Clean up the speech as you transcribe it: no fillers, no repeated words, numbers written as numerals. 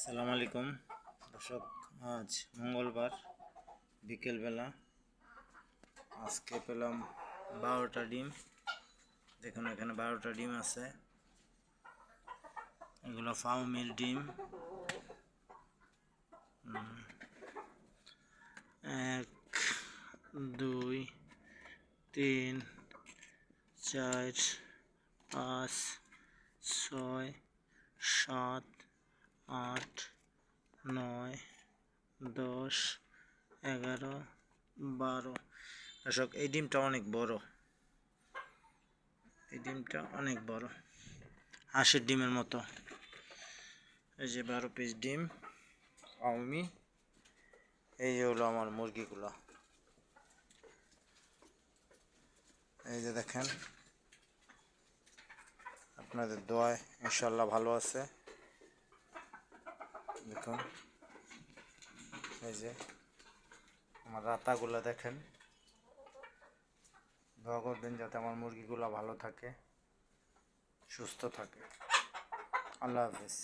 আসসালামু আলাইকুম দর্শক, আজ মঙ্গলবার বিকেলবেলা। আজকে পেলাম 12টা ডিম। দেখুন এখানে 12টা ডিম আছে। এগুলো ফার্মের ডিম। 1 2 3 4 5 6 7 8 9 10 11 12। দর্শক, এই ডিমটা অনেক বড়। হাঁসের ডিমের মতো। এই যে 12 পিস ডিম আমি। এই যে হলো আমার মুরগিগুলো। এই যে দেখেন, আপনাদের দোয়ায় ইনশাল্লাহ ভালো আছে। দেখুন এই যে আমার রাতাগুলো দেখেন। দোয়া করবেন যাতে আমার মুরগিগুলো ভালো থাকে, সুস্থ থাকে। আল্লাহ হাফেজ।